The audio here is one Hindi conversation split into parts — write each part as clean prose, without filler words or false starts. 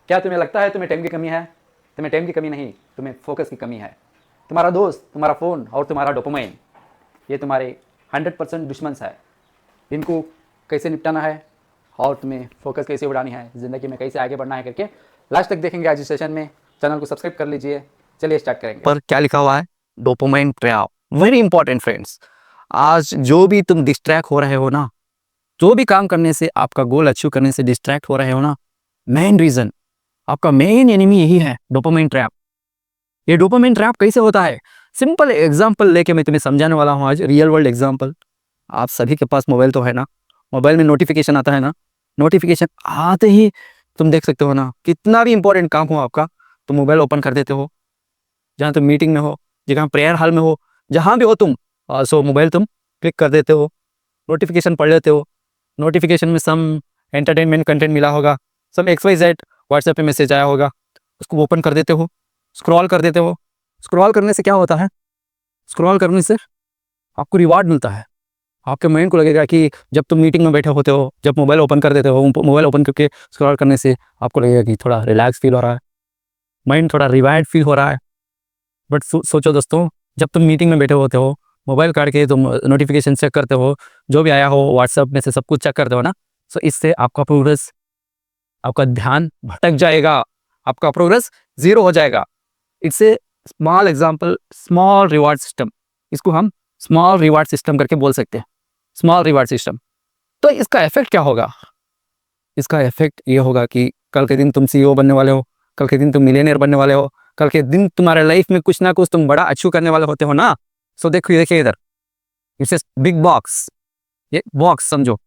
क्या तुम्हें लगता है तुम्हें टाइम की कमी है? तुम्हें टाइम की कमी नहीं, तुम्हें फोकस की कमी है। तुम्हारा दोस्त, तुम्हारा फ़ोन और तुम्हारा डोपामाइन, ये तुम्हारे 100% दुश्मन है। इनको कैसे निपटाना है और तुम्हें फोकस कैसे बढ़ानी है, ज़िंदगी में कैसे आगे बढ़ना है करके लास्ट तक देखेंगे आज इस सेशन में। चैनल को सब्सक्राइब कर लीजिए। चलिए स्टार्ट करेंगे। पर क्या लिखा हुआ है? Dopamine trap. Very important friends. आज जो भी तुम डिस्ट्रैक्ट हो रहे हो ना, जो भी काम करने से, आपका गोल अचीव करने से डिस्ट्रैक्ट हो रहे हो ना, मेन रीजन, आपका मेन एनिमी यही है, डोपामाइन ट्रैप। ये डोपामाइन ट्रैप कैसे होता है? सिंपल एग्जांपल लेके मैं तुम्हें समझाने वाला हूँ आज, रियल वर्ल्ड एग्जांपल। आप सभी के पास मोबाइल तो है ना, मोबाइल में नोटिफिकेशन आता है ना, नोटिफिकेशन आते ही तुम देख सकते हो ना, कितना भी इंपॉर्टेंट काम हो आपका, तो मोबाइल ओपन कर देते हो। जहाँ तुम मीटिंग में हो, जहाँ प्रेयर हॉल में हो, जहाँ भी हो तुम, सो मोबाइल तुम क्लिक कर देते हो, नोटिफिकेशन पढ़ लेते हो। नोटिफिकेशन में सम एंटरटेनमेंट कंटेंट मिला होगा, सम XYZ व्हाट्सएप पे मैसेज आया होगा, उसको ओपन कर देते हो, स्क्रॉल कर देते हो। स्क्रॉल करने से क्या होता है? स्क्रॉल करने से आपको रिवार्ड मिलता है। आपके माइंड को लगेगा कि जब तुम मीटिंग में बैठे होते हो, जब मोबाइल ओपन कर देते हो, मोबाइल ओपन करके स्क्रॉल करने से आपको लगेगा कि थोड़ा रिलैक्स फील हो रहा है, माइंड थोड़ा रिवाइड फील हो रहा है। बट सोचो दोस्तों, जब तुम मीटिंग में बैठे होते हो, मोबाइल काट के तुम नोटिफिकेशन चेक करते हो, जो भी आया हो व्हाट्सएप में से सब कुछ चेक करते हो ना, सो इससे आपका प्रोग्रेस, आपका ध्यान भटक जाएगा, आपका प्रोग्रेस जीरो हो जाएगा। It's a small example, small reward system. इसको हम स्मॉल रिवार्ड सिस्टम करके बोल सकते हैं, स्मॉल रिवार्ड सिस्टम। तो इसका इफेक्ट क्या होगा? इसका इफेक्ट ये होगा कि कल के दिन तुम CEO बनने वाले हो, कल के दिन तुम मिलियनेयर बनने वाले हो, कल के दिन तुम्हारे लाइफ में कुछ ना कुछ तुम बड़ा अचीव करने वाले होते हो ना। सो देखो, देखिए इधर, इट्स बिग बॉक्स, ये बॉक्स समझो।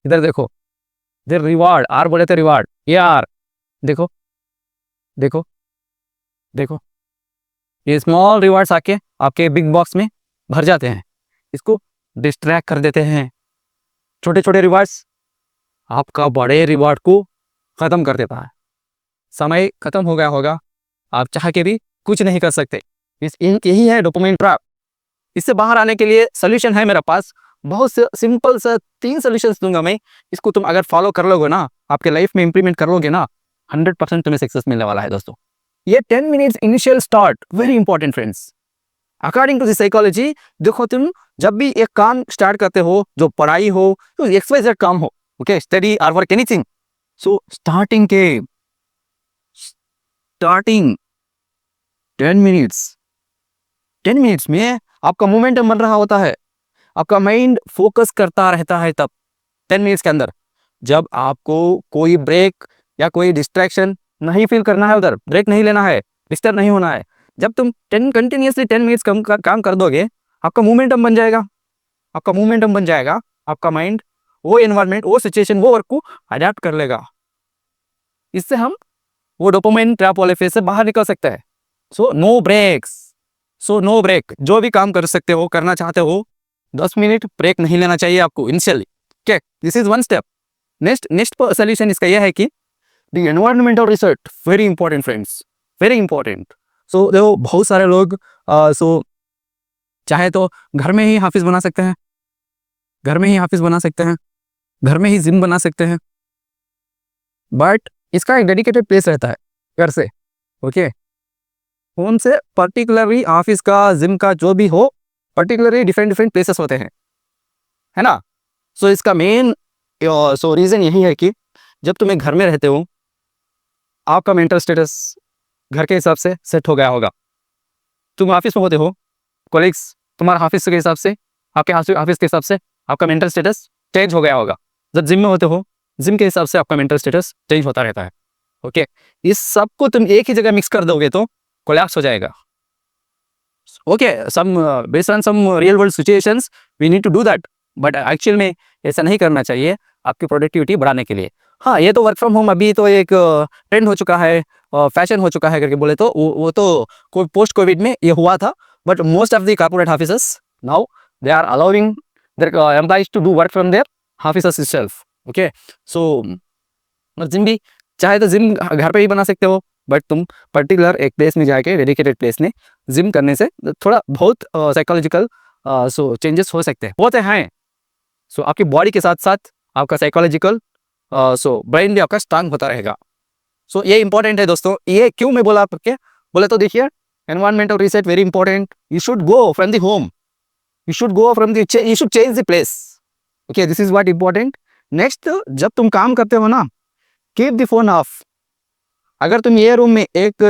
इधर देखो, इधर रिवार्ड, आर बोले थे रिवार्ड, ये आर, देखो देखो देखो, ये स्मॉल रिवार्ड्स आके आपके बिग बॉक्स में भर जाते हैं, इसको डिस्ट्रैक्ट कर देते हैं। छोटे छोटे रिवार्ड्स आपका बड़े रिवार्ड को खत्म कर देता है। समय खत्म हो गया होगा, आप चाह के भी कुछ नहीं कर सकते। यही है डोपामाइन ट्रैप। इससे बाहर आने के लिए सोल्यूशन है मेरे पास, बहुत से सिंपल सा 3 सोल्यूशंस दूंगा मैं। इसको तुम अगर फॉलो कर लोगे ना, आपके लाइफ में इंप्लीमेंट कर लोगे ना, 100% तुम्हें सक्सेस मिलने वाला है दोस्तों। ये 10 minutes initial start, very important friends. According to the psychology, देखो तुम जब भी एक काम स्टार्ट करते हो, जो पढ़ाई हो, तो XYZ काम हो, ओके, स्टडी और work anything, so starting 10 minutes में आपका मोमेंटम बन रहा होता है, आपका माइंड फोकस करता रहता है। तब 10 मिनट्स के अंदर जब आपको कोई ब्रेक या कोई डिस्ट्रैक्शन नहीं फील करना है, उधर ब्रेक नहीं लेना है, डिस्टर्ब नहीं होना है, जब तुम 10 कंटिन्यूसली 10 मिनट्स काम कर दोगे, आपका मोमेंटम बन जाएगा, आपका मोमेंटम बन जाएगा, आपका माइंड वो एनवायरनमेंट, वो सिचुएशन, वो वर्क को अडेप्ट कर लेगा। इससे हम वो डोपामाइन ट्रैप वाले फेज से बाहर निकल सकते हैं। So no breaks, so no break. जो भी काम कर सकते हो, करना चाहते हो, 10 मिनट ब्रेक नहीं लेना चाहिए आपको इनिशियली। क्या, this is one step. Next solution इसका यह है कि the environmental research, very important friends, very important. So देखो, बहुत सारे लोग चाहे तो घर में ही हाफिज बना सकते हैं, घर में ही हाफिज बना सकते हैं, घर में ही जिम बना सकते हैं, बट इसका एक डेडिकेटेड प्लेस रहता है घर से, ओके। होम से पर्टिकुलरली ऑफिस का, जिम का, जो भी हो, पर्टिकुलरली डिफरेंट डिफरेंट प्लेसेस होते हैं, है ना। सो इसका मेन रीजन यही है कि जब तुम्हें घर में रहते हो, आपका मेंटल स्टेटस घर के हिसाब से सेट हो गया होगा। तुम ऑफिस में होते हो, कोलिग्स तुम्हारा ऑफिस के हिसाब से, आपके ऑफिस के हिसाब से आपका मेंटल स्टेटस चेंज हो गया होगा। जब जिम में होते हो, जिम के हिसाब से आपका मेंटल स्टेटस चेंज होता रहता है, ओके। इस सब को तुम एक ही जगह मिक्स कर दोगे तो कोलैप्स हो जाएगा, okay. Based on some real world situations we need to do that, but actual में ऐसा नहीं करना चाहिए आपकी प्रोडक्टिविटी बढ़ाने के लिए। हाँ, ये तो वर्क फ्रॉम होम अभी तो एक ट्रेंड हो चुका है, फैशन हो चुका है करके बोले तो वो तो पोस्ट कोविड में ये हुआ था, but most of the corporate offices now they are allowing their employees to do work from their offices itself, okay. So gym भी चाहे तो जिम घर पे ही बना सकते हो, बट तुम पर्टिकुलर एक प्लेस में जाके, डेडिकेटेड प्लेस में जिम करने से थोड़ा बहुत साइकोलॉजिकल चेंजेस हो सकते हैं, होते हैं। सो आपकी बॉडी के साथ साथ आपका साइकोलॉजिकल ब्रेन भी आपका स्ट्रांग होता रहेगा। सो ये इंपॉर्टेंट है दोस्तों। ये क्यों मैं बोला आपके बोले तो देखिए, environmental reset very important. You should go from the home, you should go from the, you should change the place. Okay, this is what important. Next, जब तुम काम करते हो ना, कीप द फोन ऑफ। अगर तुम ये रूम में एक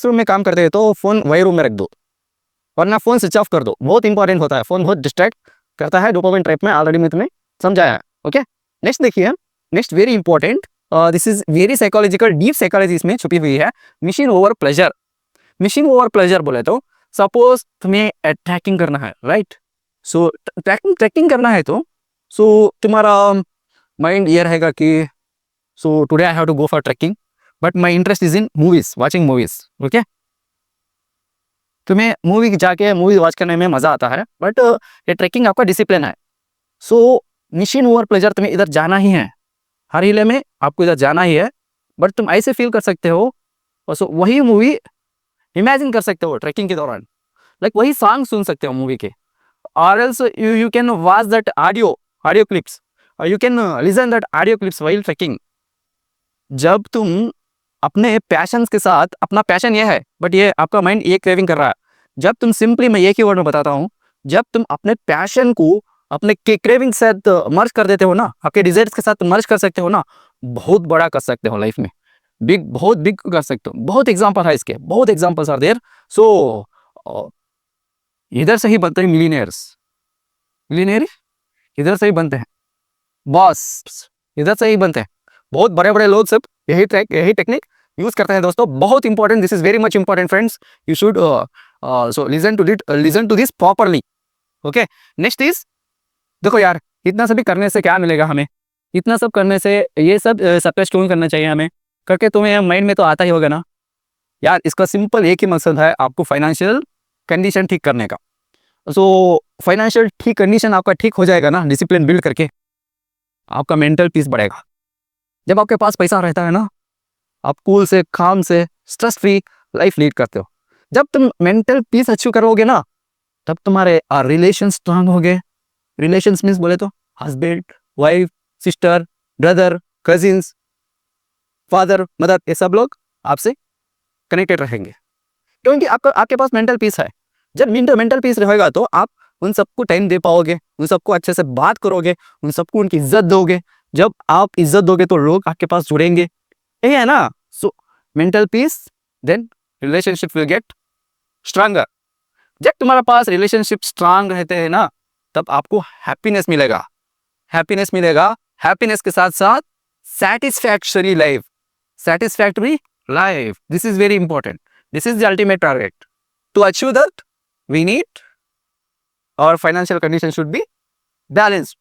रूम में काम करते हो तो फोन वही रूम में रख दो, वरना फोन स्विच ऑफ कर दो। बहुत इंपॉर्टेंट होता है, फोन बहुत डिस्ट्रैक्ट करता है डोपामाइन ट्रैप में, ऑलरेडी मैं तुम्हें समझाया है। ओके, नेक्स्ट देखिए, next very important, this is very psychological, deep psychology इसमें छुपी हुई है। Mission over pleasure. Mission over pleasure बोले तो सपोज तुम्हें ट्रैकिंग करना है, राइट? सो ट्रैकिंग करना है तो तुम्हारा माइंड ये रहेगा कि today I have to go for trekking, but my interest is in movies, watching movies. Okay, तुम्हें मूवी जाके मूवी वॉच करने में मजा आता है, बट ये ट्रैकिंग आपका डिसिप्लिन है। मिशन ओवर प्लेजर, तुम्हें इधर जाना ही है, हर हिले में आपको इधर जाना ही है, बट तुम ऐसे फील कर सकते हो और वही मूवी इमेजिन कर सकते हो ट्रैकिंग के दौरान, लाइक वही सॉन्ग सुन सकते हो मूवी के, और else you can watch that audio clips, और you can listen that audio clips while tracking. जब तुम अपने पैशंस के साथ, अपना पैशन ये है बट ये आपका माइंड ये क्रेविंग कर रहा है, जब तुम सिंपली, मैं एक ही वर्ड में बताता हूँ, जब तुम अपने पैशन को अपने क्रेविंग के साथ मर्ज कर देते हो ना, आपके डिजायर्स के साथ मर्ज कर सकते हो ना, बहुत बड़ा कर सकते हो लाइफ में, बिग, बहुत बिग कर सकते हो। बहुत एग्जांपल है इसके, बहुत एग्जांपल्स आर देयर। इधर से ही बनते हैं मिलीनियर इधर से ही बनते हैं, बॉस इधर से ही बनते हैं। बहुत बड़े बड़े लोग सब यही टेक्निक यूज करते हैं दोस्तों। बहुत important, this is very much important friends, you should listen to this properly. Okay, next is, देखो यार, इतना सब करने से क्या मिलेगा हमें? इतना सब करने से ये सब सप्रेस क्यों करना चाहिए हमें करके तुम्हें माइंड में तो आता ही होगा ना यार। इसका सिंपल एक ही मकसद है, आपको फाइनेंशियल कंडीशन ठीक करने का। फाइनेंशियल ठीक कंडीशन आपका ठीक हो जाएगा ना, डिसिप्लिन बिल्ड करके, आपका मेंटल पीस बढ़ेगा। जब आपके पास पैसा रहता है ना, आप कूल से, काम से, स्ट्रेस फ्री लाइफ लीड करते हो। जब तुम मेंटल पीस अचीव करोगे ना, तब तुम्हारे रिलेशन स्ट्रांग हो गए। रिलेशंस मीन्स बोले तो husband, wife, sister, brother, cousins, father, mother, ये सब लोग आपसे कनेक्टेड रहेंगे, क्योंकि आपके पास मेंटल पीस है। जब मेंटल पीस रहेगा तो आप उन सबको टाइम दे पाओगे, उन सबको अच्छे से बात करोगे, उन सबको उनकी इज्जत दोगे। जब आप इज्जत दोगे तो लोग आपके पास जुड़ेंगे, यही है ना। Mental peace, then relationship will get stronger. जब तुम्हारे पास रिलेशनशिप स्ट्रांग रहते हैं ना, तब आपको हैप्पीनेस मिलेगा। हैप्पीनेस के साथ साथ satisfactory life, this is very important, this is the ultimate target. To achieve that, we need our financial condition should be balanced,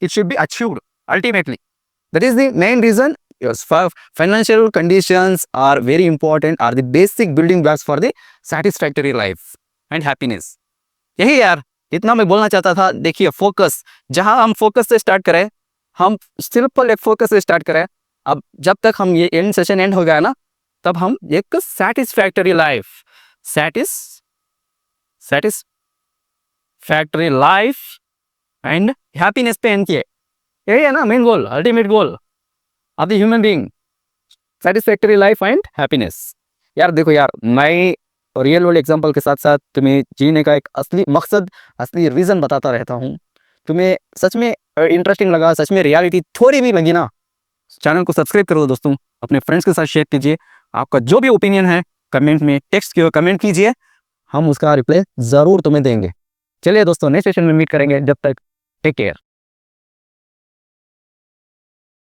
it should be achieved ultimately. That is the main reason. Yes, financial conditions are very important, are the basic building blocks for the satisfactory life and happiness. यही यार, इतना मैं बोलना चाहता था। देखिए, फोकस, जहां हम फोकस से स्टार्ट करें, हम सिंपल एक फोकस से स्टार्ट करें। अब जब तक हम ये एंड सेशन एंड हो गया ना, तब हम एक सैटिस्फैक्टरी लाइफ एंड हैप्पीनेस पे एंड किए। यही है ना main goal, ultimate goal of the human being, satisfactory life and happiness. यार देखो यार, मैं रियल वर्ल्ड एग्जांपल के साथ साथ तुम्हें जीने का एक असली मकसद, असली रीज़न बताता रहता हूँ। तुम्हें सच में इंटरेस्टिंग लगा, सच में रियलिटी थोड़ी भी लगी ना, चैनल को सब्सक्राइब करो दोस्तों, अपने फ्रेंड्स के साथ शेयर कीजिए। आपका जो भी ओपिनियन है कमेंट में कमेंट कीजिए, हम उसका रिप्लाई ज़रूर तुम्हें देंगे। चलिए दोस्तों, नेक्स्ट सेशन में मीट करेंगे, जब तक टेक केयर।